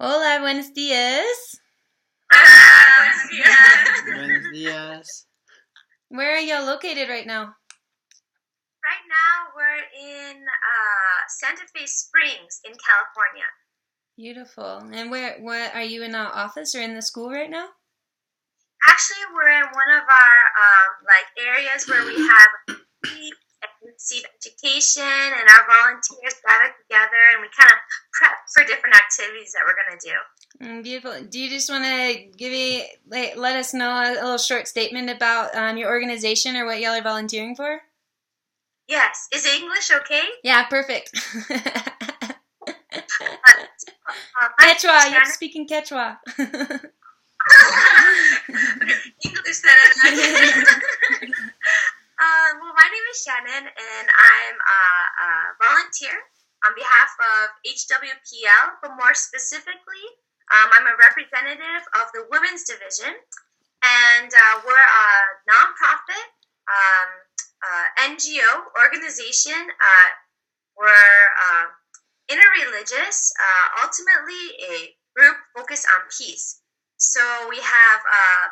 Hola, buenos días. Buenos días. Buenos días. Where are y'all located right now? Right now, we're in Santa Fe Springs in California. Beautiful. And what are you in the office or in the school right now? Actually, we're in one of our areas where we have seed education, and our volunteers gather together, and we kind of prep for different activities that we're going to do. Beautiful. Do you just want to let us know a little short statement about your organization or what y'all are volunteering for? Yes. Is English okay? Yeah, perfect. Quechua, Quechua, you have to speak in Quechua. English said well, my name is Shannon, and I'm a volunteer on behalf of HWPL, but more specifically, I'm a representative of the Women's Division, and we're a nonprofit NGO organization. We're interreligious, ultimately a group focused on peace. So we have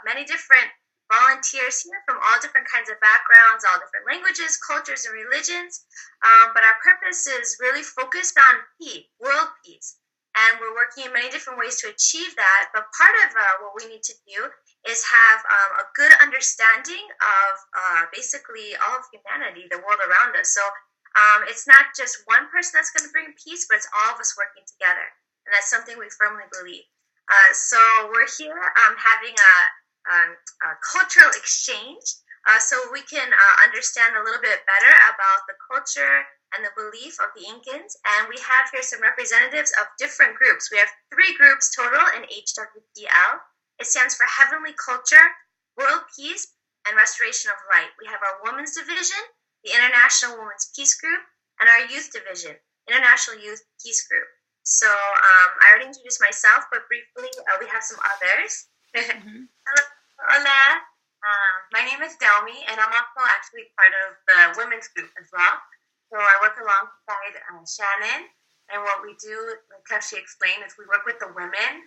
many different volunteers here from all different kinds of backgrounds, all different languages, cultures, and religions. But our purpose is really focused on peace, world peace. And we're working in many different ways to achieve that. But part of what we need to do is have a good understanding of basically all of humanity, the world around us. So it's not just one person that's going to bring peace, but it's all of us working together. And that's something we firmly believe. So we're here having a cultural exchange so we can understand a little bit better about the culture and the belief of the Incans. And we have here some representatives of different groups. We have 3 groups total in HWPL. It stands for Heavenly Culture, World Peace, and Restoration of Light. We have our Women's Division, the International Women's Peace Group, and our Youth Division, International Youth Peace Group. So I already introduced myself, but briefly we have some others. Mm-hmm. Hola, my name is Delmi, and I'm also actually part of the women's group as well. So I work alongside Shannon, and what we do, like she explained, is we work with the women,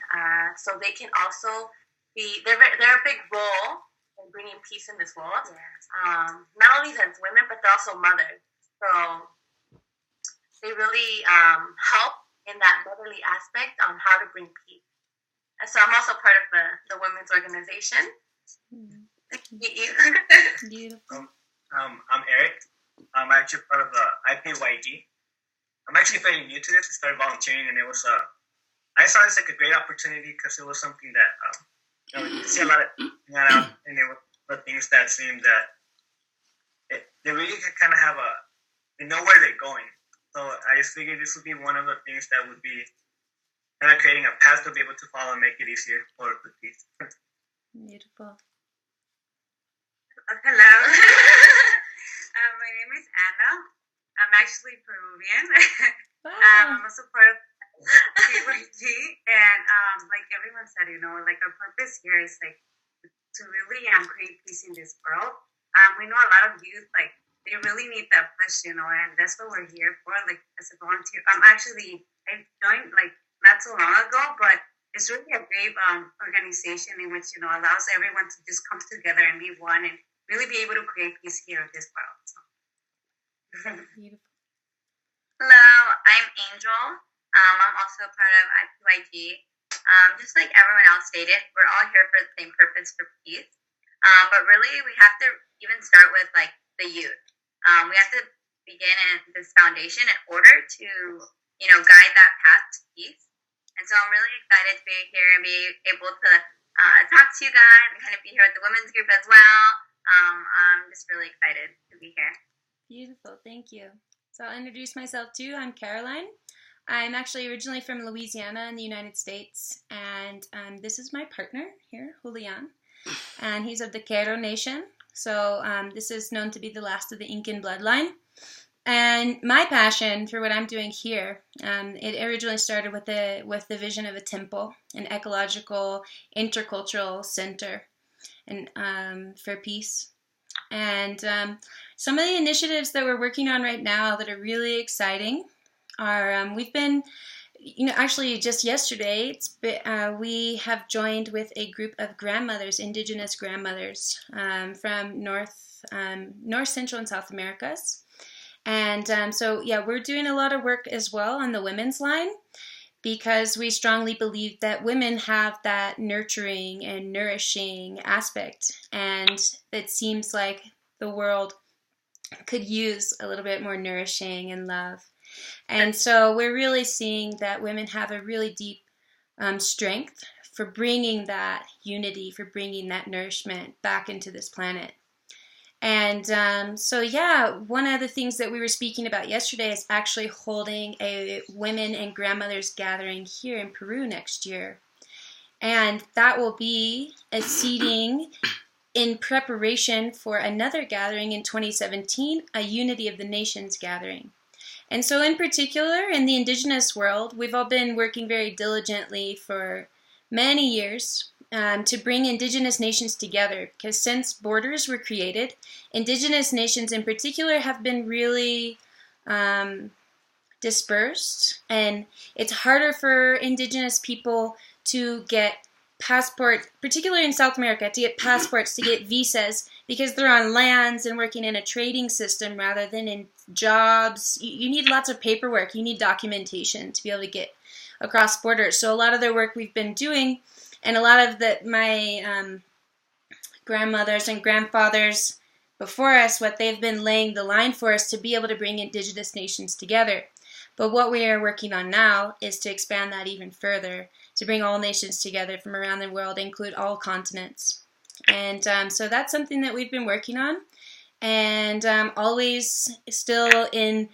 so they can also they're a big role in bringing peace in this world. Yes. Not only as women, but they're also mothers. So they really help in that motherly aspect on how to bring peace. And so I'm also part of the women's organization. Mm-hmm. Meet you. Beautiful. I'm Eric. I'm actually part of the IPYG. I'm actually fairly new to this. I started volunteering, and it was I saw this like a great opportunity because it was something that you see a lot of out, and it was the things that seemed that they really kind of have they know where they're going. So I just figured this would be one of the things that would be kind of creating a path to be able to follow and make it easier for the peace. Beautiful. Hello. My name is Anna. I'm actually Peruvian. Wow. I'm also part of PYG, and like everyone said, like our purpose here is like to really create peace in this world. We know a lot of youth, like they really need that push, and that's what we're here for. Like as a volunteer, I joined like not so long ago, but it's really a great organization in which allows everyone to just come together and be one and really be able to create peace here in this world. So. Beautiful. Hello, I'm Angel. I'm also part of IPYG. Just like everyone else stated, we're all here for the same purpose, for peace. But really, we have to even start with like the youth. We have to begin in this foundation in order to, guide that path to peace. And so I'm really excited to be here and be able to talk to you guys and kind of be here with the women's group as well. I'm just really excited to be here. Beautiful, thank you. So I'll introduce myself too. I'm Caroline. I'm actually originally from Louisiana in the United States, and this is my partner here, Julian, and he's of the Quero Nation. So this is known to be the last of the Incan bloodline. And my passion for what I'm doing here, it originally started with the vision of a temple, an ecological, intercultural center, and for peace. And some of the initiatives that we're working on right now that are really exciting are we've been actually just yesterday, we have joined with a group of grandmothers, Indigenous grandmothers from North Central and South Americas. And so, yeah, we're doing a lot of work as well on the women's line, because we strongly believe that women have that nurturing and nourishing aspect. And it seems like the world could use a little bit more nourishing and love. And so we're really seeing that women have a really deep strength for bringing that unity, for bringing that nourishment back into this planet. And so, yeah, one of the things that we were speaking about yesterday is actually holding a women and grandmothers gathering here in Peru next year. And that will be a seeding in preparation for another gathering in 2017, a Unity of the Nations gathering. And so in particular, in the Indigenous world, we've all been working very diligently for many years to bring Indigenous nations together, because since borders were created, Indigenous nations in particular have been really dispersed, and it's harder for Indigenous people to get passports, particularly in South America, to get passports, to get visas, because they're on lands and working in a trading system rather than in jobs. You need lots of paperwork, you need documentation to be able to get across borders. So a lot of the work we've been doing, and a lot of my grandmothers and grandfathers before us, what they've been laying the line for us to be able to bring Indigenous nations together. But what we are working on now is to expand that even further, to bring all nations together from around the world, include all continents. And so that's something that we've been working on, and always still in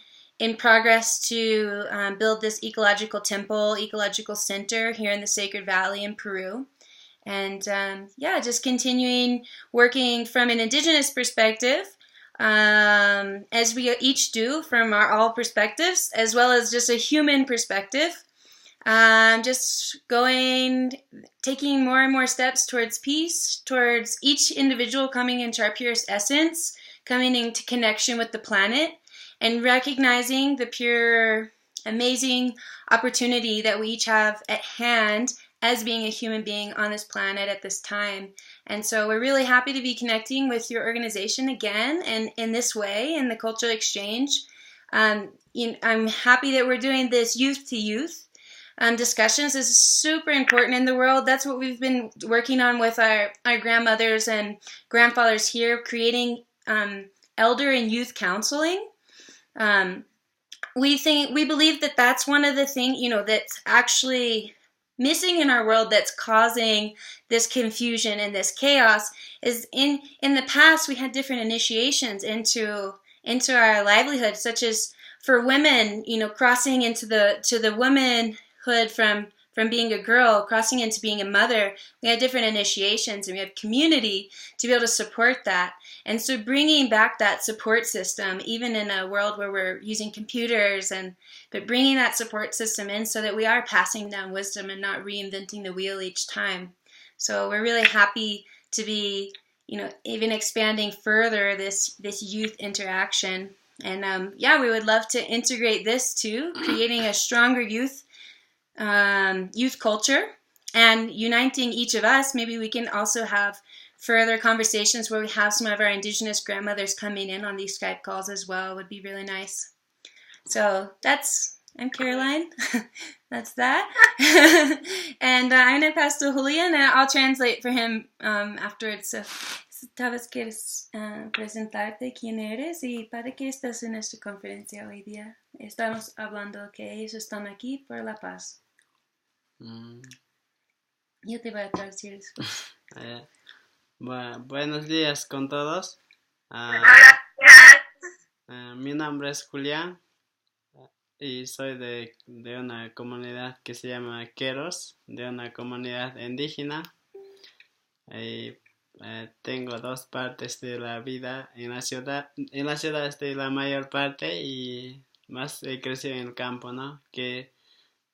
progress to build this ecological temple, ecological center here in the Sacred Valley in Peru. And yeah, just continuing working from an Indigenous perspective, as we each do from our all perspectives, as well as just a human perspective. Just taking more and more steps towards peace, towards each individual coming into our purest essence, coming into connection with the planet, and recognizing the pure, amazing opportunity that we each have at hand as being a human being on this planet at this time. And so we're really happy to be connecting with your organization again, and in this way, in the cultural exchange. I'm happy that we're doing this youth to youth discussions. This is super important in the world. That's what we've been working on with our grandmothers and grandfathers here, creating elder and youth counseling. We believe that that's one of the things, that's actually missing in our world, that's causing this confusion and this chaos. Is in the past we had different initiations into our livelihood, such as for women, crossing into the womanhood from being a girl, crossing into being a mother. We had different initiations, and we had community to be able to support that. And so bringing back that support system, even in a world where we're using computers, but bringing that support system in so that we are passing down wisdom and not reinventing the wheel each time. So we're really happy to be, even expanding further this youth interaction. And yeah, we would love to integrate this too, creating a stronger youth culture, and uniting each of us. Maybe we can also have further conversations where we have some of our Indigenous grandmothers coming in on these Skype calls as well. Would be really nice. So I'm Caroline. That's that. And I'm going to pass to Julian, and I'll translate for him afterwards. So, tal vez quieres presentarte quién eres y para qué estás en esta conferencia hoy día. Estamos hablando que ellos están aquí por la paz. Yo te voy a traducir después. Buenos días con todos. Mi nombre es Julián y soy de una comunidad que se llama Queros, de una comunidad indígena. Y tengo dos partes de la vida en la ciudad. En la ciudad estoy la mayor parte y más he crecido en el campo, ¿no? Que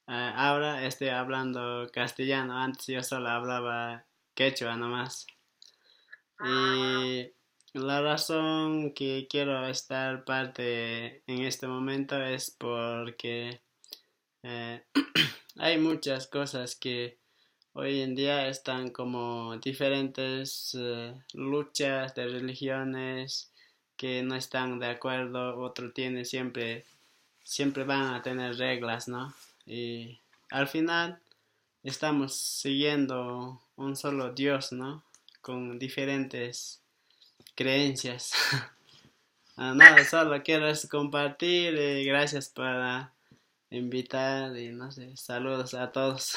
ahora estoy hablando castellano. Antes yo solo hablaba quechua nomás. Y la razón que quiero estar parte en este momento es porque Eh, hay muchas cosas que hoy en día están como diferentes luchas de religiones que no están de acuerdo, otro tiene siempre van a tener reglas, ¿no? Y al final estamos siguiendo un solo Dios, ¿no? Con diferentes creencias. No, solo quiero compartir y gracias por invitar y no sé, saludos a todos.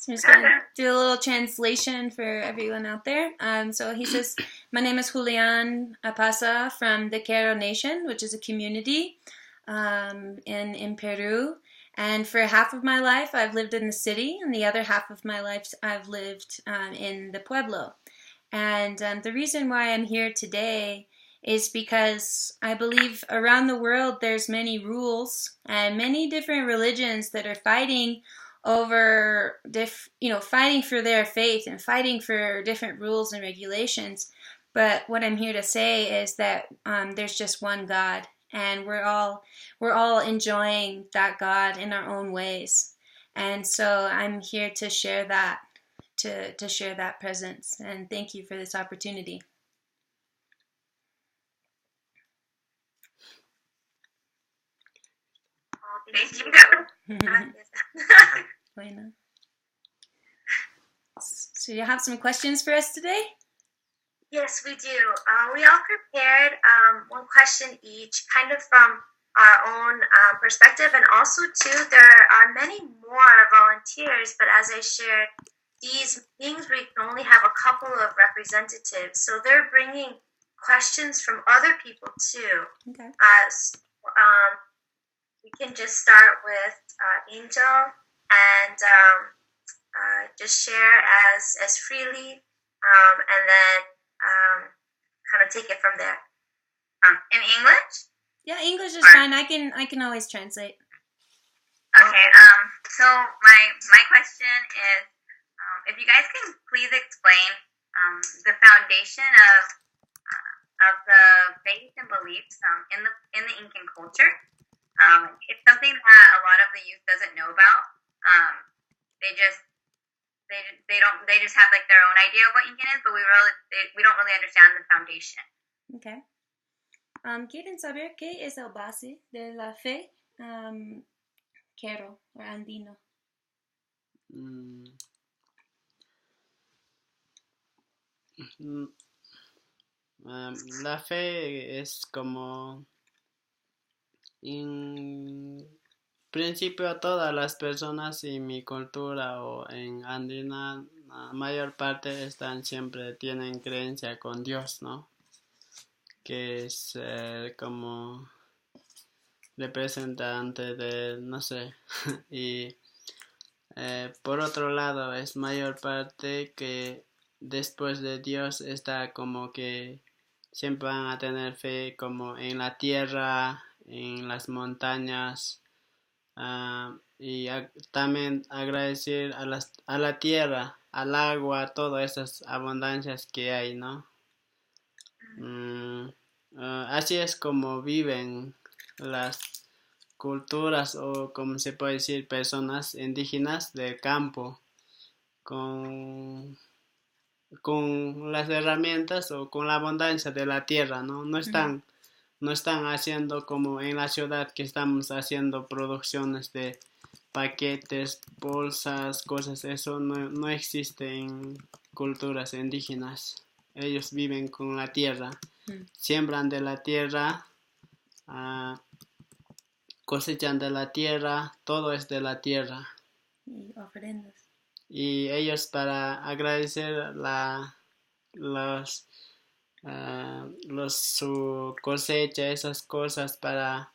So I'm just going to do a little translation for everyone out there. So he says, my name is Julian Apasa from the Quero Nation, which is a community in Peru. And for half of my life, I've lived in the city, and the other half of my life, I've lived in the pueblo. And the reason why I'm here today is because I believe around the world there's many rules and many different religions that are fighting over fighting for their faith and fighting for different rules and regulations. But what I'm here to say is that there's just one God, and we're all enjoying that God in our own ways. And so I'm here to share that, to share that presence. And thank you for this opportunity. Thank you. Bueno. So you have some questions for us today? Yes, we do. We all prepared one question each, kind of from our own perspective, and also too, there are many more volunteers, but as I shared, these meetings we can only have a couple of representatives, so they're bringing questions from other people too. Okay. We can just start with Angel and just share as freely, and then kind of take it from there. In English? Yeah, English is fine. I can always translate. Okay. So my question is, if you guys can please explain the foundation of the faith and beliefs in the Incan culture. It's something that a lot of the youth doesn't know about. They just have like their own idea of what Incan is, but we don't really understand the foundation. Okay. ¿Quieren saber qué es el base de la fe Quero o andino? La fe es como en principio todas las personas en mi cultura o en Andina, la mayor parte tienen creencia con Dios, ¿no? Que es como representante de, no sé, y por otro lado es mayor parte que después de Dios está como que siempre van a tener fe como en la tierra, en las montañas, y también agradecer a la tierra, al agua, todas esas abundancias que hay, ¿no? Así es como viven las culturas o como se puede decir personas indígenas del campo con las herramientas o con la abundancia de la tierra, ¿no? No están haciendo como en la ciudad que estamos haciendo producciones de paquetes, bolsas, cosas, eso no existe en culturas indígenas. Ellos viven con la tierra, siembran de la tierra, cosechan de la tierra, todo es de la tierra. Y ofrendas. Y ellos para agradecer su cosecha, esas cosas para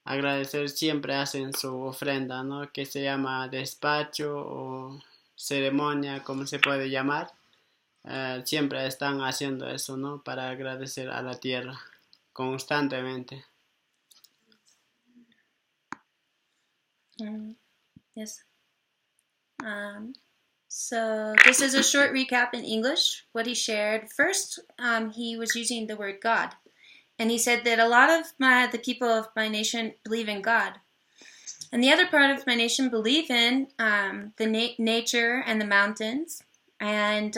agradecer siempre hacen su ofrenda, ¿no? Que se llama despacho o ceremonia, como se puede llamar. Siempre están haciendo eso, ¿no? Para agradecer a la tierra constantemente. Yes. So this is a short recap in English, what he shared. First, he was using the word God. And he said that a lot of the people of my nation believe in God. And the other part of my nation believe in the nature and the mountains. And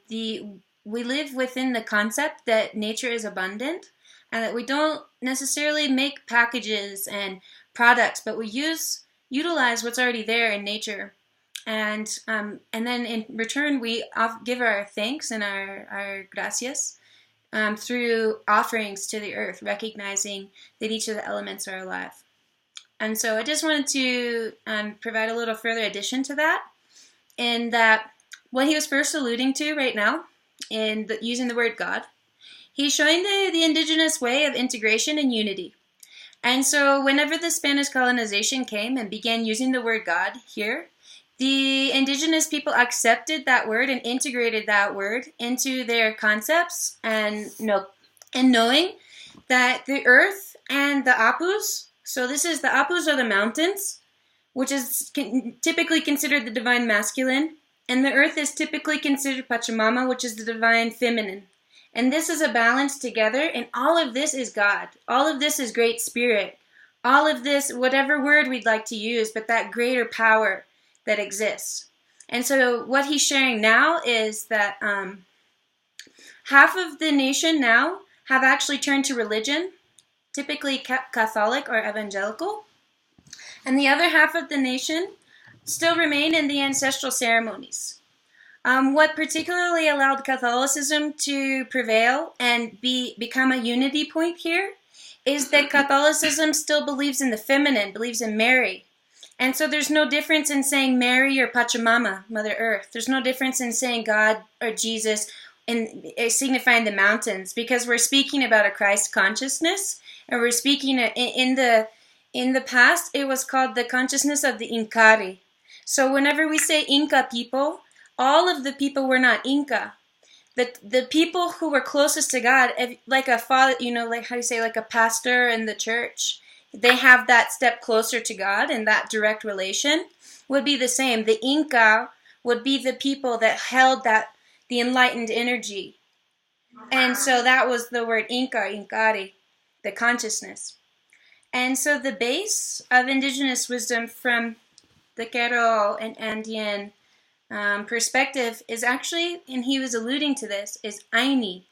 we live within the concept that nature is abundant and that we don't necessarily make packages and products, but we utilize what's already there in nature. And then in return, we give our thanks and our gracias through offerings to the earth, recognizing that each of the elements are alive. And so I just wanted to provide a little further addition to that, in that what he was first alluding to right now, in using the word God, he's showing the indigenous way of integration and unity. And so whenever the Spanish colonization came and began using the word God here, the indigenous people accepted that word and integrated that word into their concepts, and knowing that the earth and the apus, so this is the apus are the mountains, which is typically considered the divine masculine, and the earth is typically considered Pachamama, which is the divine feminine. And this is a balance together, and all of this is God. All of this is Great Spirit. All of this, whatever word we'd like to use, but that greater power that exists. And so what he's sharing now is that half of the nation now have actually turned to religion, typically Catholic or evangelical, and the other half of the nation still remain in the ancestral ceremonies. What particularly allowed Catholicism to prevail and become a unity point here is that Catholicism still believes in the feminine, believes in Mary. And so there's no difference in saying Mary or Pachamama, Mother Earth. There's no difference in saying God or Jesus in signifying the mountains, because we're speaking about a Christ consciousness, and we're speaking in the past it was called the consciousness of the Incari. So whenever we say Inca people, all of the people were not Inca. The people who were closest to God, like a father, like how do you say, like a pastor in the church, they have that step closer to God, and that direct relation would be the same. The Inca would be the people that held the enlightened energy. And so that was the word Inca, Incari, the consciousness. And so the base of indigenous wisdom from the Quero and Andean perspective is actually, and he was alluding to this, is Ayni.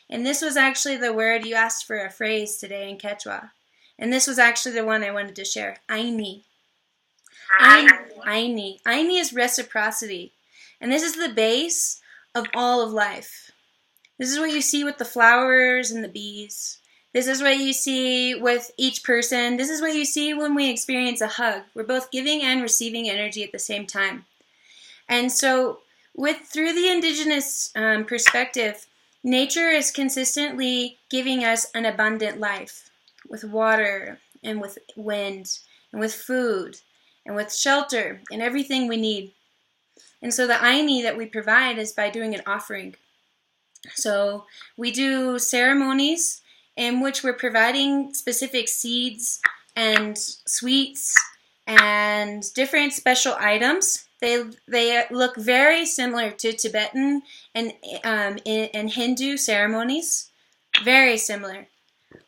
And this was actually the word you asked for a phrase today in Quechua. And this was actually the one I wanted to share. Ayni. Ayni. Ayni is reciprocity. And this is the base of all of life. This is what you see with the flowers and the bees. This is what you see with each person. This is what you see when we experience a hug. We're both giving and receiving energy at the same time. And so through the indigenous perspective, nature is consistently giving us an abundant life, with water and with wind and with food and with shelter and everything we need. And so the Ayni that we provide is by doing an offering. So we do ceremonies in which we're providing specific seeds and sweets and different special items. They look very similar to Tibetan and Hindu ceremonies, very similar.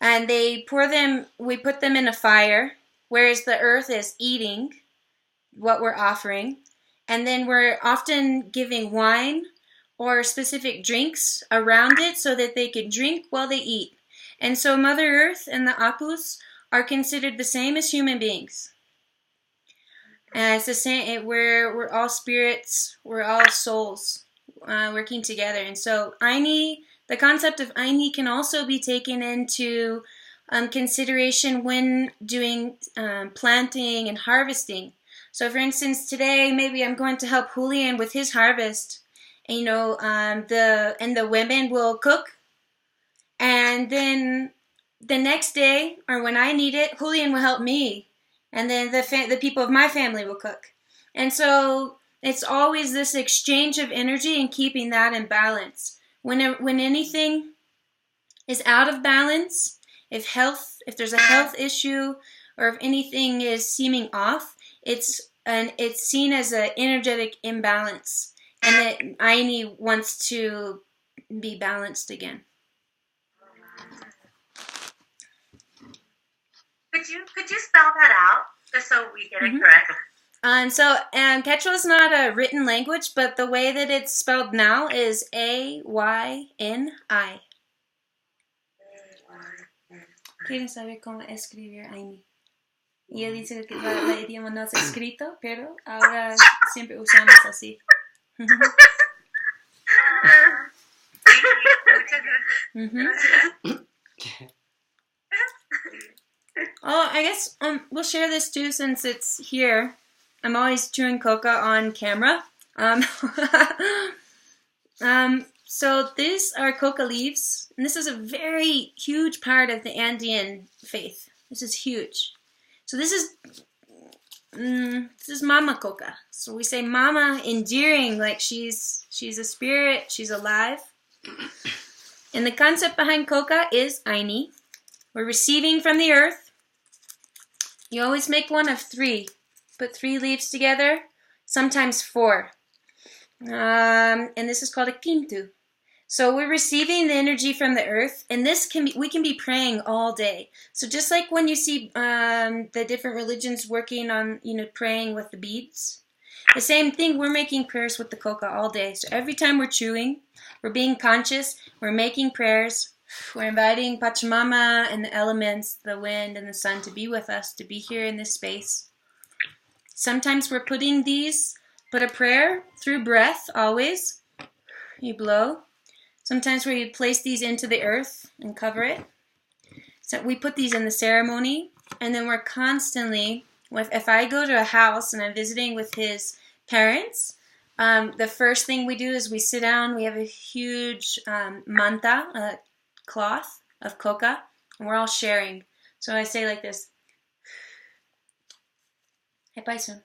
And we put them in a fire, whereas the earth is eating what we're offering. And then we're often giving wine or specific drinks around it so that they can drink while they eat. And so Mother Earth and the Apus are considered the same as human beings. And it's the same, we're all spirits, we're all souls working together. And so Ayni, the concept of Ayni can also be taken into consideration when doing planting and harvesting. So for instance, today maybe I'm going to help Julian with his harvest. And, the women will cook. And then the next day, or when I need it, Julian will help me. And then the people of my family will cook. And so it's always this exchange of energy and keeping that in balance. When anything is out of balance, if there's a health issue, or if anything is seeming off, it's seen as an energetic imbalance, and that Ayni wants to be balanced again. Could you spell that out? just so we get it Mhm. correct. Quechua is not a written language, but the way that it's spelled now is Ayni. ¿Quieren saber cómo escribir Ayni? Y ella dice que la idioma no es escrito, pero ahora siempre usamos así. Mhm. Oh, I guess we'll share this too since it's here. I'm always chewing coca on camera. So these are coca leaves, and this is a very huge part of the Andean faith. This is huge. So this is Mama Coca. So we say Mama, endearing, like she's a spirit, she's alive. And the concept behind coca is Ayni. We're receiving from the earth. You always make one of 3. Put 3 leaves together, sometimes 4. And this is called a quintu. So we're receiving the energy from the earth, and we can be praying all day. So just like when you see the different religions working on, praying with the beads, the same thing, we're making prayers with the coca all day. So every time we're chewing, we're being conscious, we're making prayers, we're inviting Pachamama and the elements, the wind and the sun, to be with us, to be here in this space. Sometimes we're put a prayer through breath, always. You blow. Sometimes we place these into the earth and cover it. So we put these in the ceremony, and then we're constantly, if I go to a house and I'm visiting with his parents, the first thing we do is we sit down, we have a huge manta, a cloth of coca, and we're all sharing. So I say like this, Haipaisun.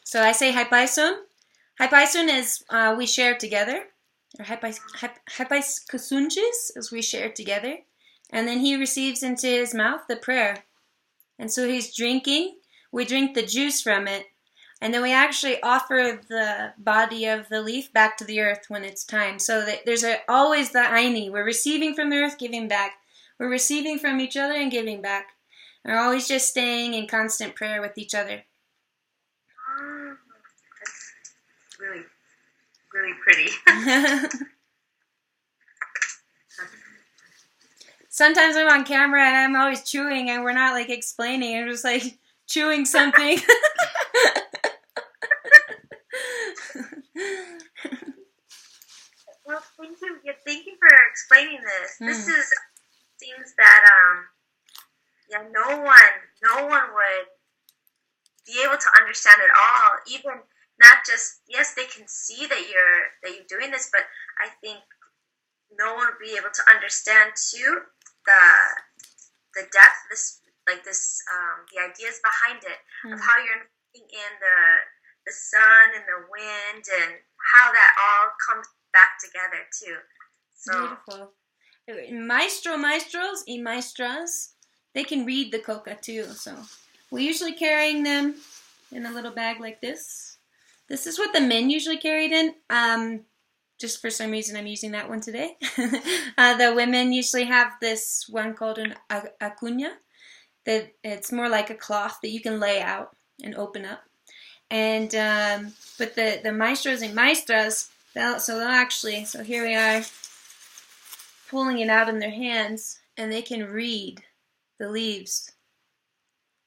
So I say Haipaisun. Haipaisun is we share together. Or Haipaiskasunjis is we share together. And then he receives into his mouth the prayer. And so he's drinking. We drink the juice from it. And then we actually offer the body of the leaf back to the earth when it's time. So that there's always the Ayni. We're receiving from the earth, giving back. We're receiving from each other and giving back. And we're always just staying in constant prayer with each other. That's really, really pretty. Sometimes I'm on camera and I'm always chewing and we're not like explaining. I'm just like chewing something. Well, thank you. Yeah, thank you for explaining this. This seems that no one would be able to understand it all. Even not just, yes, they can see that you're doing this, but I think no one would be able to understand too the depth, the ideas behind it, of how you're looking in the sun and the wind and how that all comes back together too. So beautiful. Maestros y maestras, they can read the coca too. So we're usually carrying them in a little bag like this. This is what the men usually carry it in. Just for some reason, I'm using that one today. The women usually have this one called an acuña. That it's more like a cloth that you can lay out and open up. And but the maestros and maestras, so here we are pulling it out in their hands, and they can read the leaves.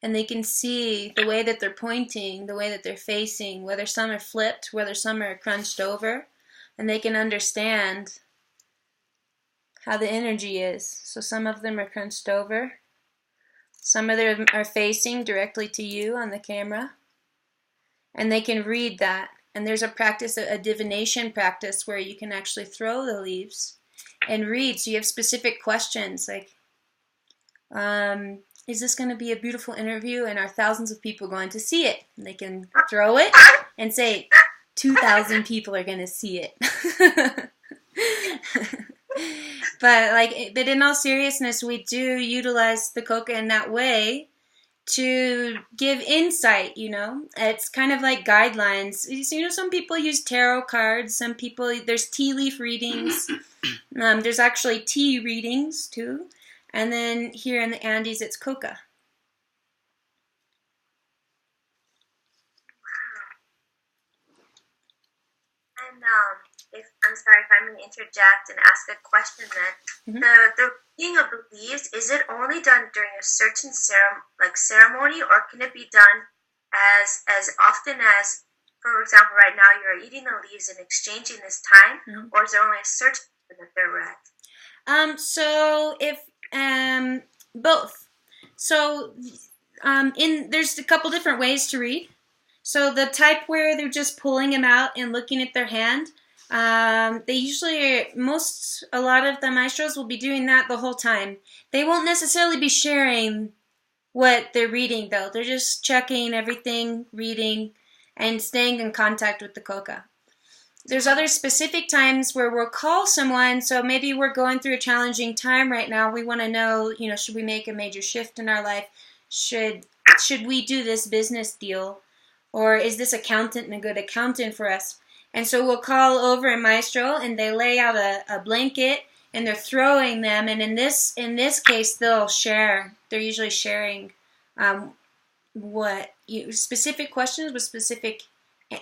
And they can see the way that they're pointing, the way that they're facing, whether some are flipped, whether some are crunched over. And they can understand how the energy is. So some of them are crunched over. Some of them are facing directly to you on the camera. And they can read that. And there's a practice, a divination practice, where you can actually throw the leaves and read. So you have specific questions like, is this going to be a beautiful interview? And are thousands of people going to see it? And they can throw it and say, 2,000 people are going to see it. But in all seriousness, we do utilize the coca in that way to give insight, It's kind of like guidelines. So, some people use tarot cards. Some people, there's tea leaf readings. There's actually tea readings, too. And then here in the Andes, it's coca. I'm sorry if I may interject and ask a question then. The reading of the leaves, is it only done during a certain ceremony, or can it be done as often as, for example, right now you're eating the leaves and exchanging this time, or is there only a certain time that they're read? So if both. So there's a couple different ways to read. So the type where they're just pulling them out and looking at their hand, they usually, a lot of the maestros will be doing that the whole time. They won't necessarily be sharing what they're reading, though. They're just checking everything, reading, and staying in contact with the coca. There's other specific times where we'll call someone, so maybe we're going through a challenging time right now. We want to know, should we make a major shift in our life? Should we do this business deal? Or is this accountant a good accountant for us? And so we'll call over a maestro, and they lay out a blanket, and they're throwing them. And in this case, they'll share. They're usually sharing specific questions with specific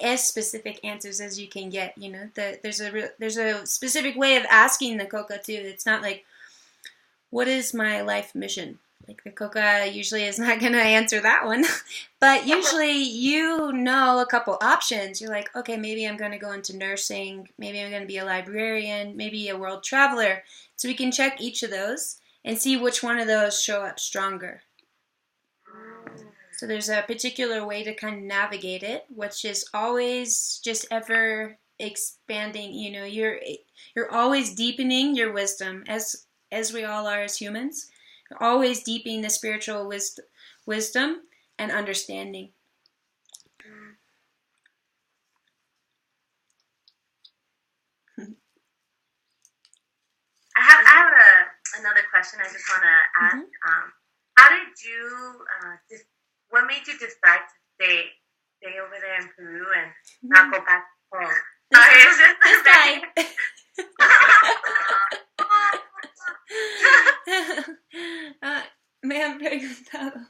answers as you can get. There's a specific way of asking the coca too. It's not like, what is my life mission? Like, the coca usually is not going to answer that one. But usually a couple options. You're like, okay, maybe I'm going to go into nursing. Maybe I'm going to be a librarian. Maybe a world traveler. So we can check each of those and see which one of those show up stronger. So there's a particular way to kind of navigate it, which is always just ever expanding. You're always deepening your wisdom, as we all are as humans. Always deepening the spiritual wisdom and understanding. I have another question I just want to ask. How did you, what made you decide to stay over there in Peru and not go back home? This guy. Me han preguntado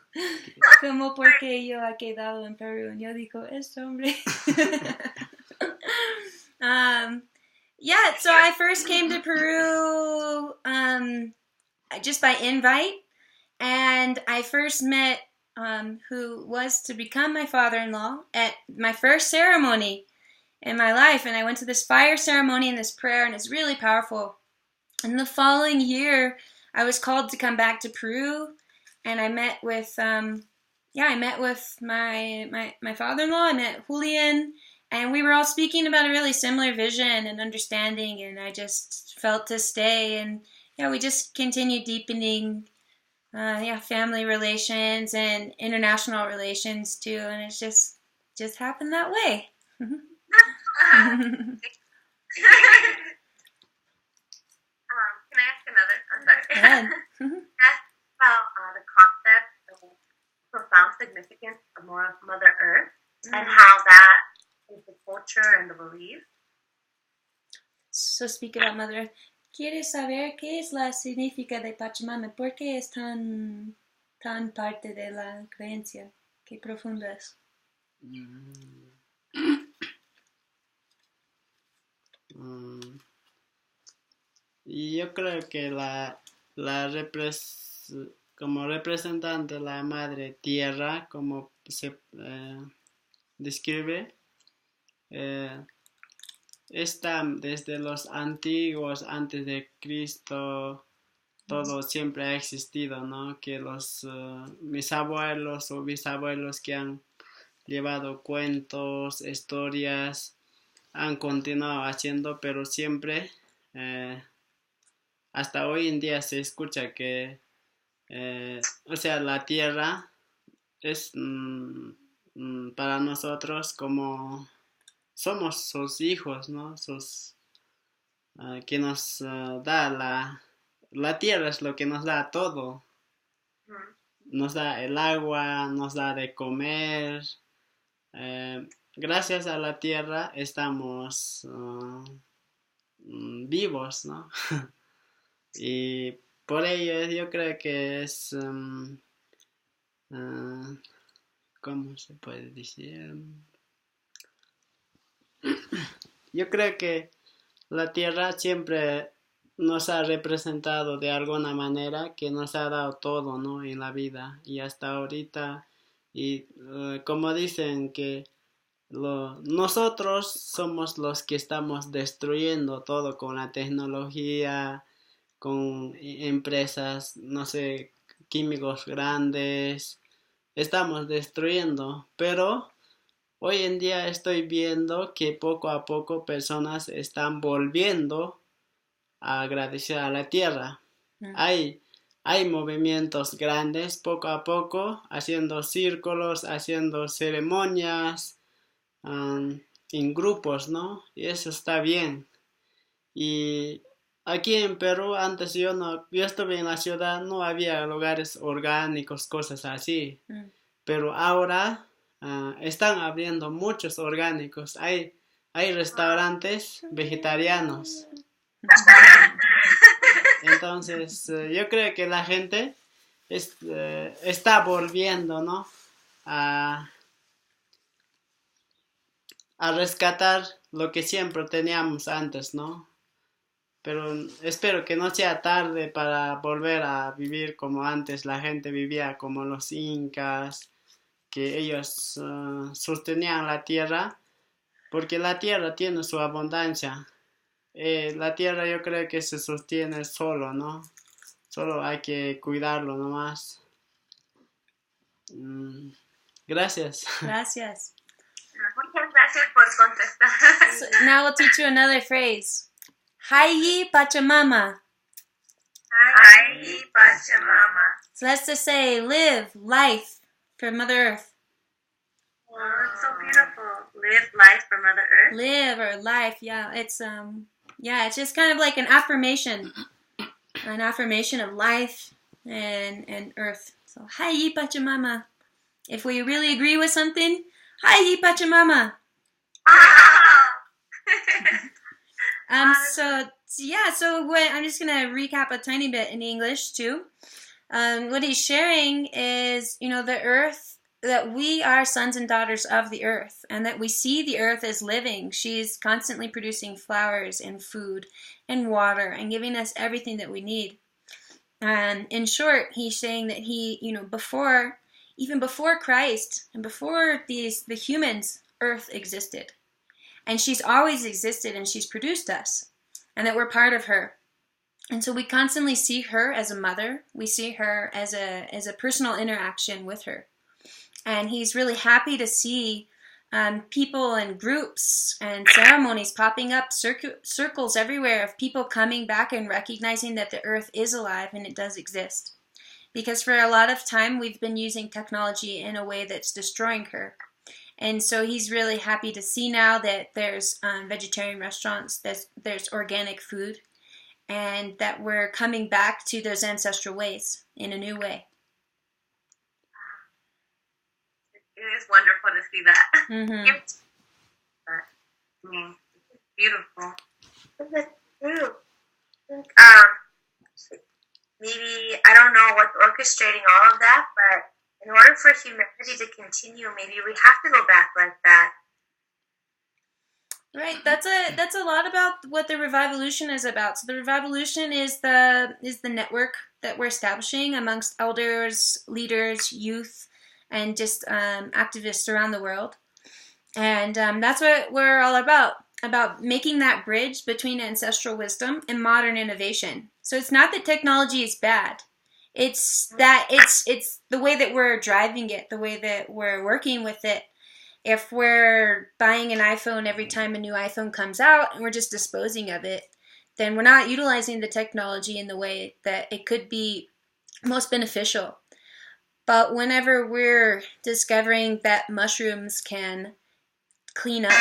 cómo por qué yo he quedado en Perú. Y yo digo, hombre. So I first came to Peru just by invite, and I first met who was to become my father-in-law at my first ceremony in my life. And I went to this fire ceremony and this prayer, and it's really powerful. And the following year, I was called to come back to Peru, and I met with my father-in-law. I met Julian, and we were all speaking about a really similar vision and understanding, and I just felt to stay. And we just continued deepening family relations and international relations too, and it's just happened that way. Can I ask another? I'm sorry. Go ahead. Ask about the concept of profound significance of Mother Earth and how that is the culture and the belief. So speak about Mother Earth. ¿Quieres saber qué es la significa de Pachamama? ¿Por qué es tan parte de la creencia? ¿Qué profundo es? Yo creo que como representante de la Madre Tierra, como se describe, está desde los antiguos, antes de Cristo, todo siempre ha existido, ¿no? Que mis abuelos o bisabuelos que han llevado cuentos, historias, han continuado haciendo, pero siempre, hasta hoy en día se escucha que, la tierra es para nosotros como somos sus hijos, ¿no? Que nos da la tierra es lo que nos da todo. Nos da el agua, nos da de comer. Gracias a la tierra estamos vivos, ¿no? Y por ello yo creo que es, ¿cómo se puede decir? Yo creo que la tierra siempre nos ha representado de alguna manera, que nos ha dado todo, ¿no? En la vida y hasta ahorita. Y como dicen que nosotros somos los que estamos destruyendo todo con la tecnología, con empresas, no sé, químicos grandes. Estamos destruyendo, pero hoy en día estoy viendo que poco a poco personas están volviendo a agradecer a la tierra. Hay movimientos grandes poco a poco, haciendo círculos, haciendo ceremonias, en grupos, ¿no? Y eso está bien. Y aquí en Perú, antes yo estuve en la ciudad, no había lugares orgánicos, cosas así. Pero ahora están abriendo muchos orgánicos. Hay restaurantes vegetarianos. Entonces, yo creo que la gente está volviendo, ¿no? A rescatar lo que siempre teníamos antes, ¿no? Pero espero que no sea tarde para volver a vivir como antes la gente vivía, como los incas, que ellos sostenían la tierra, porque la tierra tiene su abundancia. La tierra yo creo que se sostiene solo, ¿no? Solo hay que cuidarlo nomás. Gracias. Gracias. Muchas gracias por contestar. So now we'll teach you another phrase. Hayi Pachamama. Ayni Pachamama. So that's to say, live life for Mother Earth. Wow, that's so beautiful. Live life for Mother Earth. Live or life, yeah. It's just kind of like an affirmation of life and Earth. So Hayi Pachamama. If we really agree with something, Hayi Pachamama. So I'm just gonna recap a tiny bit in English too. What he's sharing is, the earth, that we are sons and daughters of the earth, and that we see the earth as living. She's constantly producing flowers and food and water and giving us everything that we need. And in short, he's saying that he, even before Christ and before the humans, earth existed. And she's always existed, and she's produced us, and that we're part of her. And so we constantly see her as a mother. We see her as a personal interaction with her. And he's really happy to see people and groups and ceremonies popping up, circles everywhere of people coming back and recognizing that the earth is alive and it does exist. Because for a lot of time, we've been using technology in a way that's destroying her. And so he's really happy to see now that there's vegetarian restaurants, there's organic food, and that we're coming back to those ancestral ways in a new way. It is wonderful to see that. Mm-hmm. Beautiful. True. Maybe, I don't know what's orchestrating all of that, but in order for humanity to continue, maybe we have to go back like that. Right. That's a lot about what the Reviveolution is about. So the Reviveolution is the network that we're establishing amongst elders, leaders, youth, and just activists around the world. And that's what we're all about making that bridge between ancestral wisdom and modern innovation. So it's not that technology is bad. It's that it's the way that we're driving it, the way that we're working with it. If we're buying an iPhone every time a new iPhone comes out and we're just disposing of it, then we're not utilizing the technology in the way that it could be most beneficial. But whenever we're discovering that mushrooms can clean up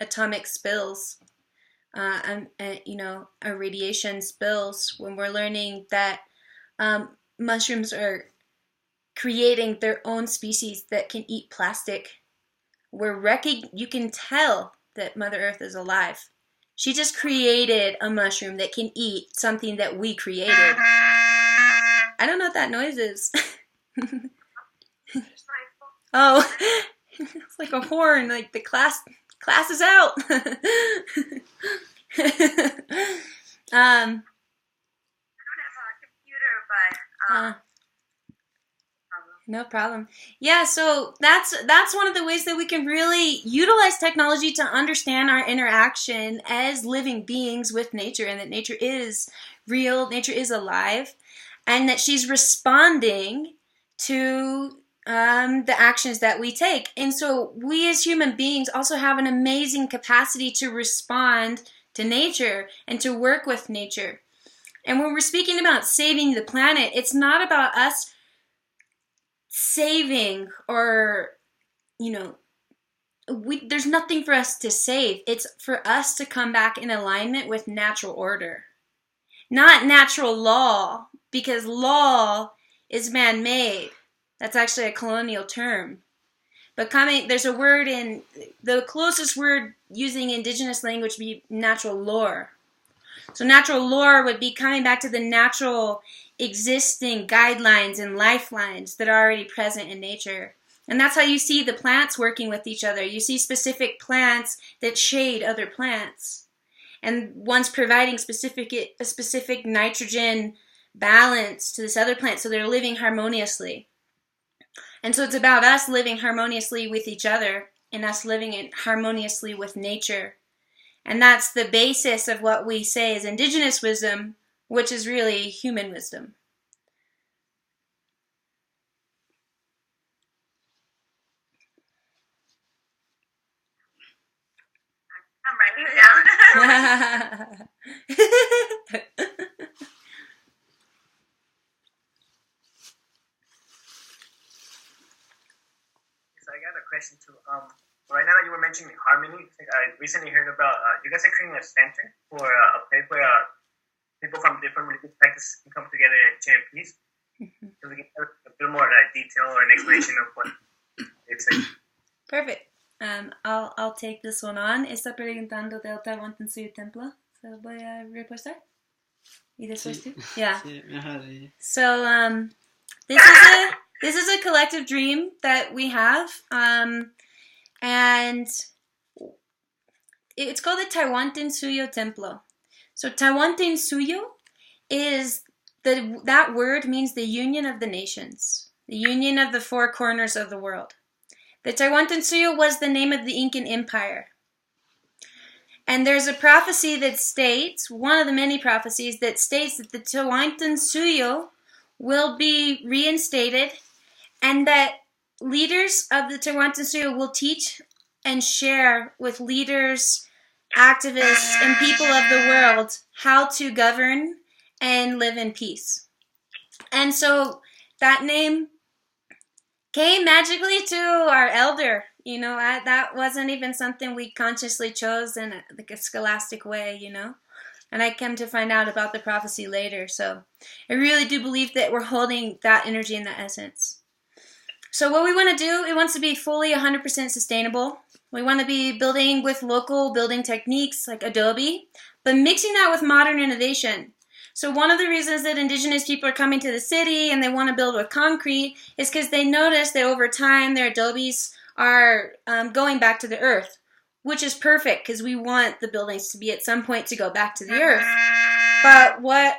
atomic spills, irradiation spills, when we're learning that mushrooms are creating their own species that can eat plastic, you can tell that Mother Earth is alive. She just created a mushroom that can eat something that we created. I don't know what that noise is. Oh, it's like a horn, like the class Class is out. I don't have a computer, but No problem. Yeah, so that's one of the ways that we can really utilize technology to understand our interaction as living beings with nature, and that nature is real, nature is alive, and that she's responding to the actions that we take. And so we as human beings also have an amazing capacity to respond to nature and to work with nature. And when we're speaking about saving the planet, it's not about us saving or, there's nothing for us to save. It's for us to come back in alignment with natural order. Not natural law, because law is man-made. That's actually a colonial term. But there's a word in, the closest word using indigenous language would be natural lore. So natural lore would be coming back to the natural existing guidelines and lifelines that are already present in nature. And that's how you see the plants working with each other. You see specific plants that shade other plants. And one's providing a specific nitrogen balance to this other plant, so they're living harmoniously. And so it's about us living harmoniously with each other and us living harmoniously with nature. And that's the basis of what we say is indigenous wisdom, which is really human wisdom. I'm writing it down. So I got a question too. Right now that you were mentioning harmony, I recently heard about you guys are creating a center for a place where people from different religious practices can come together and chant peace. So we can have a bit more detail or an explanation of what it's like. Perfect. I'll take this one on. Está preguntando del Tawan-tinsuyu templo. So voy a repostar. Y después tú? Yeah. So this is a collective dream that we have, and it's called the Tawan-tinsuyu templo. So Tawan-tinsuyu is that word means the union of the nations, the union of the four corners of the world. The Tawan-tinsuyu was the name of the Incan Empire. And there's a prophecy that states, one of the many prophecies that states that the Tawan-tinsuyu will be reinstated, and that leaders of the Tawan-tinsuyu will teach and share with leaders, activists, and people of the world how to govern and live in peace. And so that name came magically to our elder. That wasn't even something we consciously chose in a scholastic way, And I came to find out about the prophecy later. So I really do believe that we're holding that energy and that essence. So what we want to do, it wants to be fully 100% sustainable. We want to be building with local building techniques like Adobe, but mixing that with modern innovation. So one of the reasons that indigenous people are coming to the city and they want to build with concrete is because they notice that over time their adobes are going back to the earth, which is perfect because we want the buildings to be at some point to go back to the earth. But what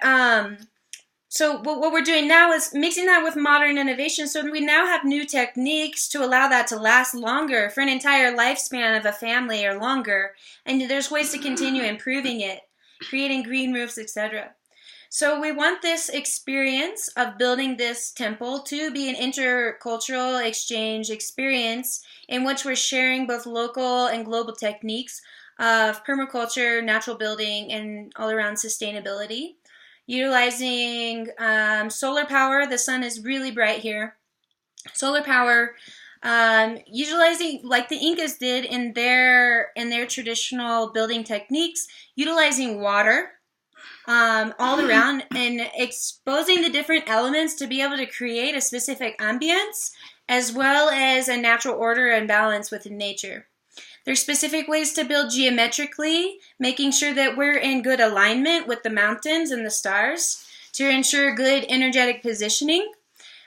we're doing now is mixing that with modern innovation, so we now have new techniques to allow that to last longer for an entire lifespan of a family or longer. And there's ways to continue improving it, creating green roofs, etc. So we want this experience of building this temple to be an intercultural exchange experience in which we're sharing both local and global techniques of permaculture, natural building, and all-around sustainability. Utilizing solar power. The sun is really bright here. Solar power, utilizing, like the Incas did in their traditional building techniques, utilizing water all around and exposing the different elements to be able to create a specific ambience as well as a natural order and balance within nature. There's specific ways to build geometrically, making sure that we're in good alignment with the mountains and the stars to ensure good energetic positioning.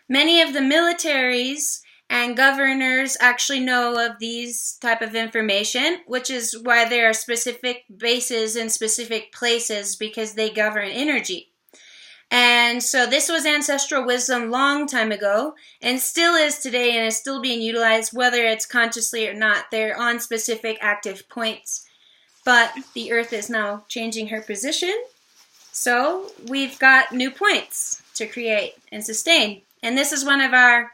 Many of the militaries and governors actually know of these type of information, which is why there are specific bases in specific places, because they govern energy. And so this was ancestral wisdom long time ago, and still is today, and is still being utilized, whether it's consciously or not. They're on specific active points. But the Earth is now changing her position, so we've got new points to create and sustain. And this is one of our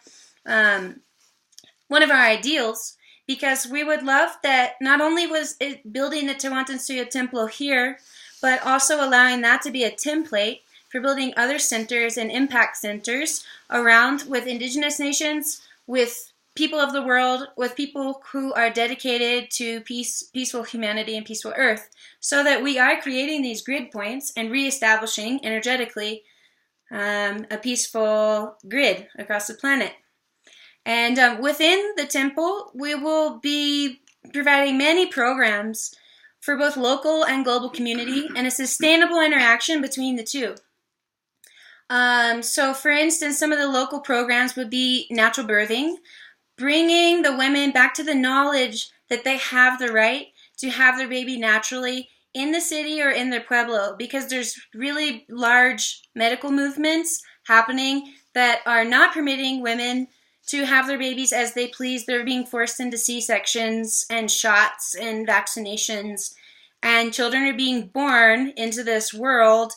ideals, because we would love that not only was it building the Tawan-tinsuyu temple here, but also allowing that to be a template for building other centers and impact centers around with Indigenous nations, with people of the world, with people who are dedicated to peaceful humanity and peaceful Earth, so that we are creating these grid points and reestablishing energetically a peaceful grid across the planet. And within the temple, we will be providing many programs for both local and global community, and a sustainable interaction between the two. So for instance, some of the local programs would be natural birthing, bringing the women back to the knowledge that they have the right to have their baby naturally in the city or in their pueblo, because there's really large medical movements happening that are not permitting women to have their babies as they please. They're being forced into C-sections and shots and vaccinations, and children are being born into this world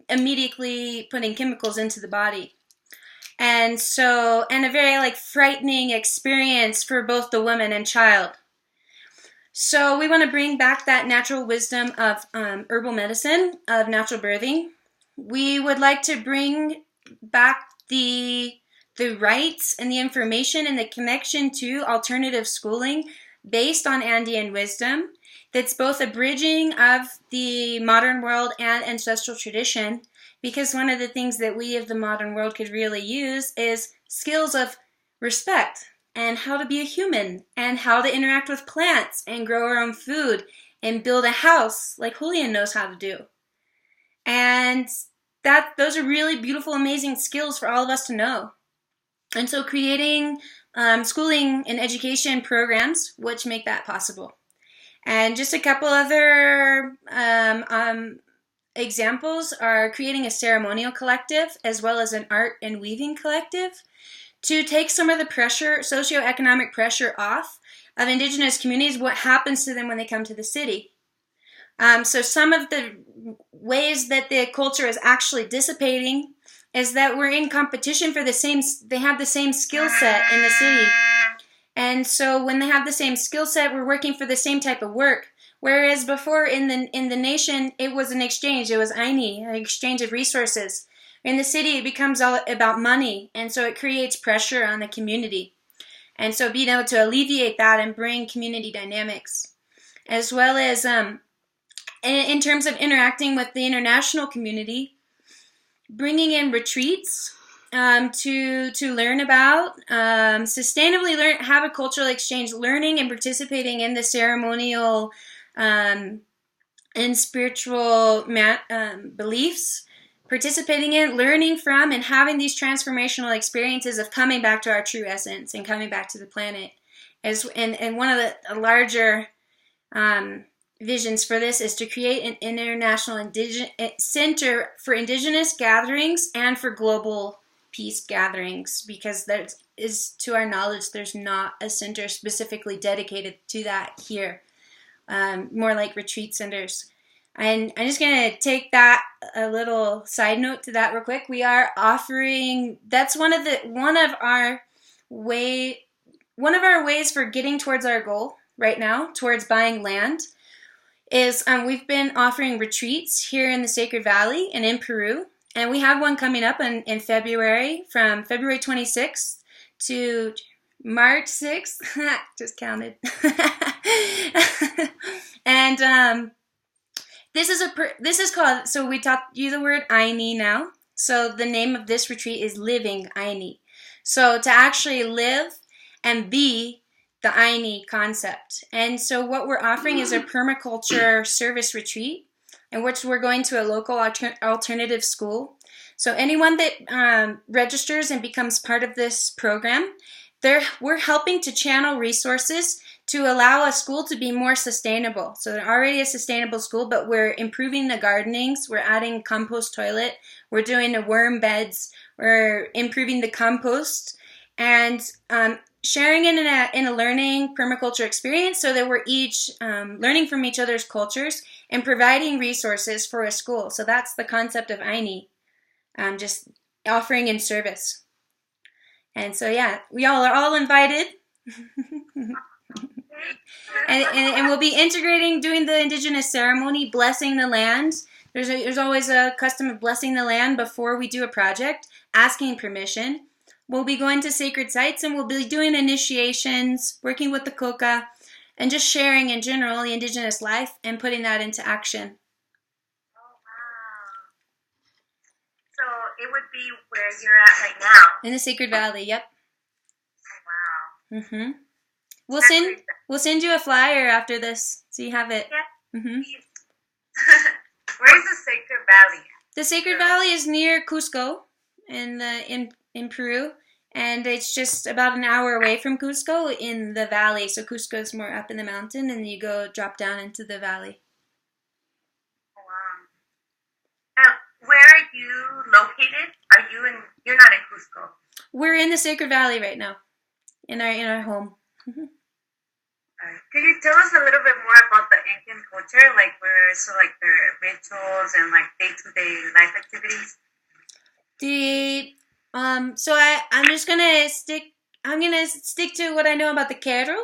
immediately putting chemicals into the body. And so, and a very frightening experience for both the woman and child. So we want to bring back that natural wisdom of herbal medicine, of natural birthing. We would like to bring back the rights and the information and the connection to alternative schooling based on Andean wisdom, that's both a bridging of the modern world and ancestral tradition, because one of the things that we of the modern world could really use is skills of respect and how to be a human and how to interact with plants and grow our own food and build a house like Julian knows how to do. And those are really beautiful, amazing skills for all of us to know. And so creating schooling and education programs which make that possible. And just a couple other examples are creating a ceremonial collective as well as an art and weaving collective to take some of the pressure, socioeconomic pressure off of Indigenous communities, what happens to them when they come to the city. So some of the ways that the culture is actually dissipating is that we're in competition for they have the same skill set in the city. And so when they have the same skill set, we're working for the same type of work. Whereas before in the nation, it was an exchange. It was Ayni, an exchange of resources. In the city, it becomes all about money. And so it creates pressure on the community. And so being able to alleviate that and bring community dynamics. As well as in terms of interacting with the international community, bringing in retreats to learn about, sustainably have a cultural exchange, learning and participating in the ceremonial and spiritual beliefs, participating in, learning from, and having these transformational experiences of coming back to our true essence and coming back to the planet. And one of the larger visions for this is to create an international center for Indigenous gatherings and for global peace gatherings, because there is, to our knowledge, there's not a center specifically dedicated to that here. More like retreat centers. And I'm just going to take that a little side note to that real quick. We are offering, that's one of our ways for getting towards our goal right now, towards buying land, is we've been offering retreats here in the Sacred Valley and in Peru. And we have one coming up in February, from February 26th to March 6th. Just counted. And this is called, so we taught you the word Ayni now. So the name of this retreat is Living Ayni. So to actually live and be the Ayni concept. And so what we're offering is a permaculture service retreat, in which we're going to a local alternative school. So anyone that registers and becomes part of this program we're helping to channel resources to allow a school to be more sustainable. So they're already a sustainable school, but we're improving the gardenings. We're adding compost toilet. We're doing the worm beds. We're improving the compost and sharing it in a learning permaculture experience so that we're each learning from each other's cultures and providing resources for a school. So that's the concept of Ayni, just offering in service. And so, yeah, we all are all invited. And we'll be integrating, doing the Indigenous ceremony, blessing the land. There's always a custom of blessing the land before we do a project, asking permission. We'll be going to sacred sites and we'll be doing initiations, working with the coca, and just sharing in general the Indigenous life and putting that into action. Oh, wow. So it would be where you're at right now. In the Sacred Valley, yep. Oh, wow. Mm-hmm. We'll send you a flyer after this, so you have it. Yeah. Mm-hmm. Where is the Sacred Valley? The Sacred Valley is near Cusco in Peru, and it's just about an hour away from Cusco in the valley. So Cusco is more up in the mountain, and you drop down into the valley. Wow. Where are you located? You're not in Cusco. We're in the Sacred Valley right now, in our home. Mm-hmm. Can you tell us a little bit more about the Incan culture, like their rituals and like day-to-day life activities? So I'm just gonna stick to what I know about the Quero.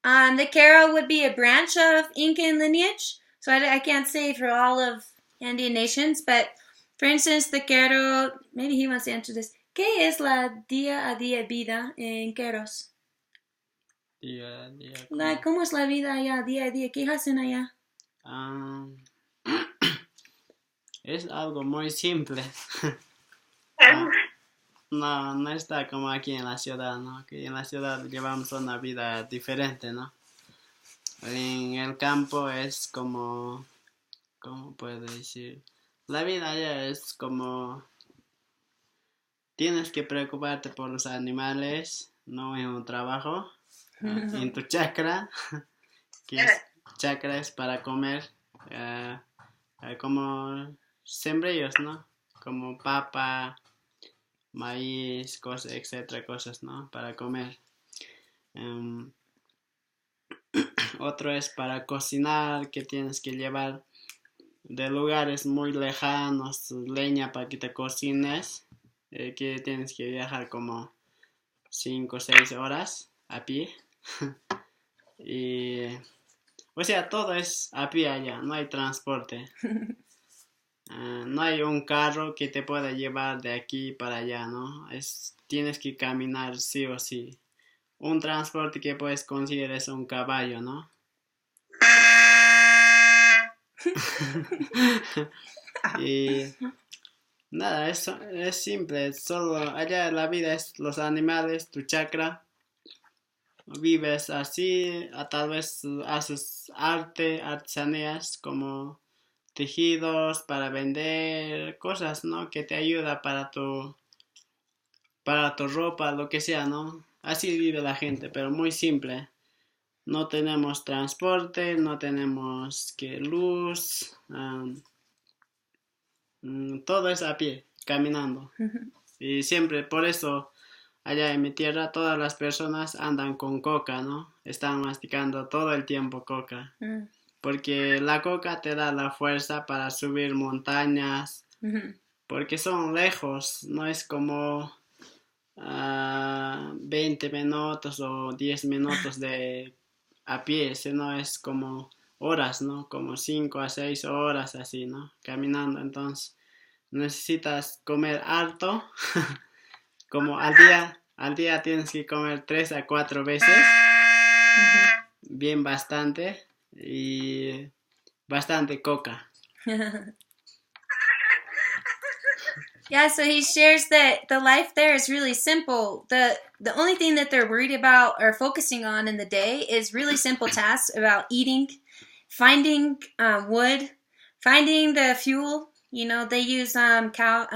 The Quero would be a branch of Incan lineage, so I can't say for all of Andean nations, but for instance, the Quero, maybe he wants to answer this. ¿Qué es la día a día vida en Queros? Día a día. ¿Cómo es la vida allá, día a día? ¿Qué hacen allá? Es algo muy simple. No está como aquí en la ciudad, ¿no? Aquí en la ciudad llevamos una vida diferente, ¿no? En el campo es como, ¿cómo puedo decir? La vida allá es como, tienes que preocuparte por los animales, no en un trabajo. En tu chakra, que chakra es para comer, como sembrillos, ¿no? Como papa, maíz, cosas, etcétera, cosas, ¿no? Para comer. Otro es para cocinar, que tienes que llevar de lugares muy lejanos leña para que te cocines, que tienes que viajar como 5 o 6 horas a pie. Y, o sea, todo es a pie allá, no hay transporte. No hay un carro que te pueda llevar de aquí para allá, ¿no? Tienes que caminar sí o sí. Un transporte que puedes conseguir es un caballo, ¿no? Y nada, es simple, solo allá la vida es los animales, tu chakra. Vives así, tal vez haces artesanías como tejidos para vender cosas, ¿no? Que te ayuda para tu ropa, lo que sea, ¿no? Así vive la gente, pero muy simple. No tenemos transporte, no tenemos luz, todo es a pie, caminando. Y siempre, por eso, allá en mi tierra, todas las personas andan con coca, ¿no? Están masticando todo el tiempo coca. Porque la coca te da la fuerza para subir montañas. Porque son lejos, no es como 20 minutos o 10 minutos a pie, sino es como horas, ¿no? Como 5 a 6 horas así, ¿no? Caminando, entonces necesitas comer harto. Como al día tienes que comer 3 a 4 veces. Bien bastante. Y bastante coca. Yeah, so he shares that the life there is really simple. The only thing that they're worried about or focusing on in the day is really simple tasks about eating, finding wood, finding the fuel. You know, they use alpaca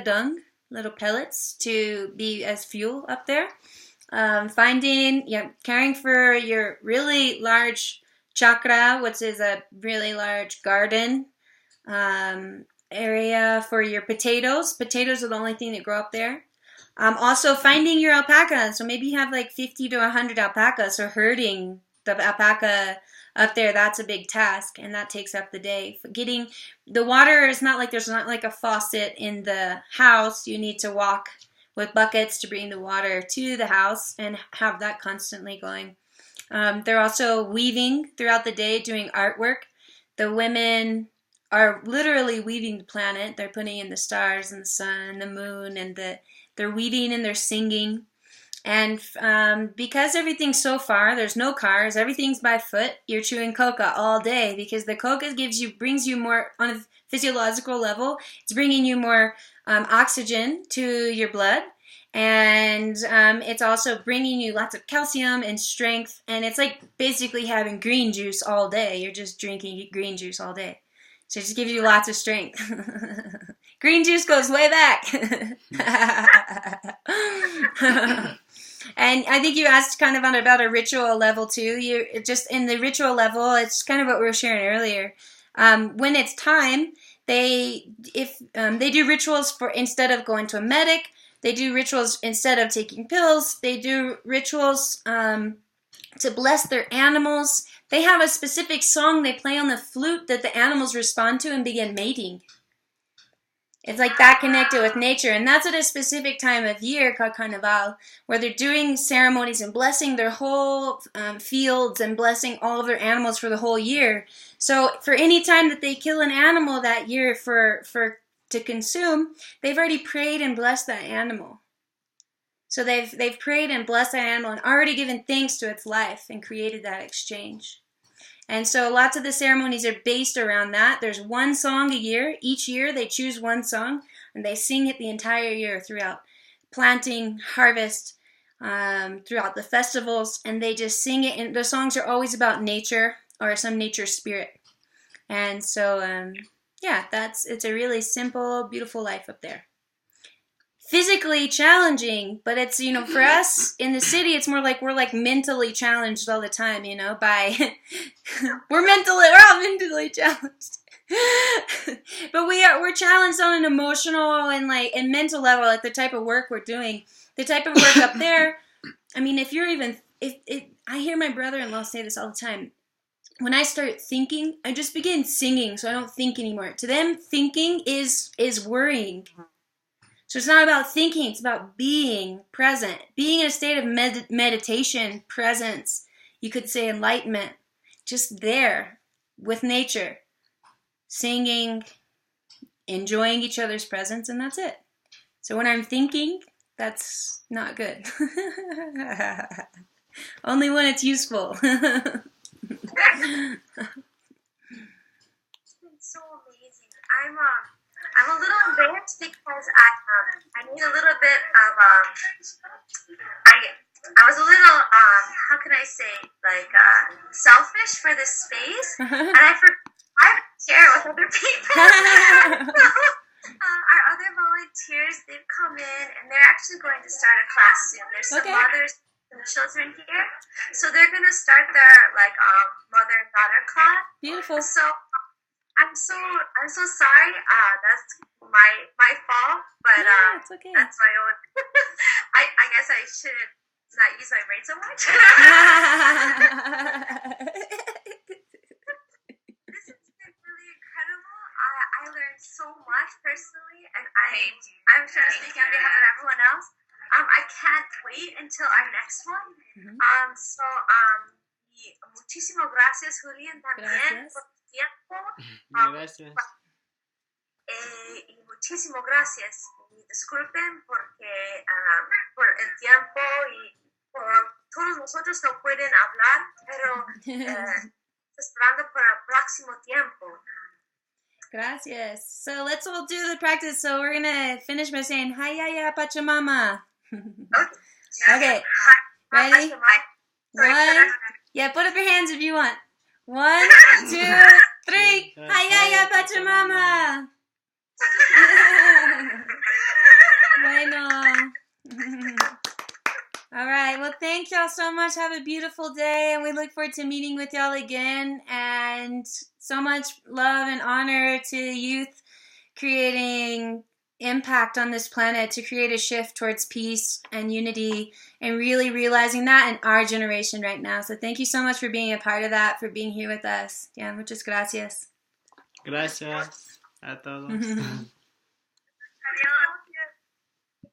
dung little pellets to be as fuel up there. Caring for your really large chakra, which is a really large garden area for your potatoes. Potatoes are the only thing that grow up there. Also finding your alpaca. So maybe you have like 50 to 100 alpacas. So herding the alpaca up there, that's a big task, and that takes up the day. Getting the water is not like there's not like a faucet in the house. You need to walk with buckets to bring the water to the house and have that constantly going. They're also weaving throughout the day, doing artwork. The women are literally weaving the planet. They're putting in the stars and the sun and the moon, and they're weaving and they're singing. And because everything's so far, there's no cars, everything's by foot, you're chewing coca all day, because the coca brings you more, on a physiological level, it's bringing you more oxygen to your blood, and it's also bringing you lots of calcium and strength, and it's like basically having green juice all day. You're just drinking green juice all day. So it just gives you lots of strength. Green juice goes way back. And I think you asked kind of about a ritual level too. You just in the ritual level, it's kind of what we were sharing earlier. When it's time, they do rituals for, instead of going to a medic, they do rituals instead of taking pills. They do rituals to bless their animals. They have a specific song they play on the flute that the animals respond to and begin mating. It's like that connected with nature, and that's at a specific time of year called Carnival, where they're doing ceremonies and blessing their whole fields and blessing all of their animals for the whole year. So for any time that they kill an animal that year to consume, they've already prayed and blessed that animal. So they've prayed and blessed that animal and already given thanks to its life and created that exchange. And so lots of the ceremonies are based around that. There's one song a year. Each year they choose one song and they sing it the entire year throughout planting, harvest, throughout the festivals, and they just sing it. And the songs are always about nature or some nature spirit. And so, it's a really simple, beautiful life up there. Physically challenging, but it's, for us in the city, it's more like we're like mentally challenged all the time, by we're all mentally challenged. But we're challenged on an emotional and mental level, like the type of work we're doing. The type of work up there, I mean, I hear my brother-in-law say this all the time. When I start thinking, I just begin singing, so I don't think anymore. To them, thinking is worrying. So it's not about thinking, it's about being present. Being in a state of meditation, presence, you could say enlightenment. Just there, with nature. Singing, enjoying each other's presence, and that's it. So when I'm thinking, that's not good. Only when it's useful. It's been so amazing. I'm a little embarrassed because I need a little bit of I was a little how can I say selfish for this space, and I share it with other people. Our other volunteers, they've come in and they're actually going to start a class soon. There's some mothers and children here, so they're going to start their mother and daughter class. Beautiful. So I'm so sorry. That's my fault, but it's okay. That's my own. I guess I shouldn't not use my brain so much. This has been really incredible. I learned so much personally, and I'm trying to speak on behalf of everyone else. I can't wait until our next one. Muchísimas gracias, Julián, también por tu tiempo. Gracias. Y muchísimas gracias. Y disculpen porque por el tiempo y por todos nosotros no pueden hablar, pero esperando por el próximo tiempo. Gracias. So let's all do the practice. So we're gonna finish by saying Hayaya Pachamama. Okay. Ready? Put up your hands if you want. 1, 2, 3. Hayaya Pachamama. bueno. All right. Well, thank y'all so much. Have a beautiful day, and we look forward to meeting with y'all again. And so much love and honor to youth creating impact on this planet to create a shift towards peace and unity, and really realizing that in our generation right now. So thank you so much for being a part of that, for being here with us. Yeah, muchas gracias. Gracias a todos.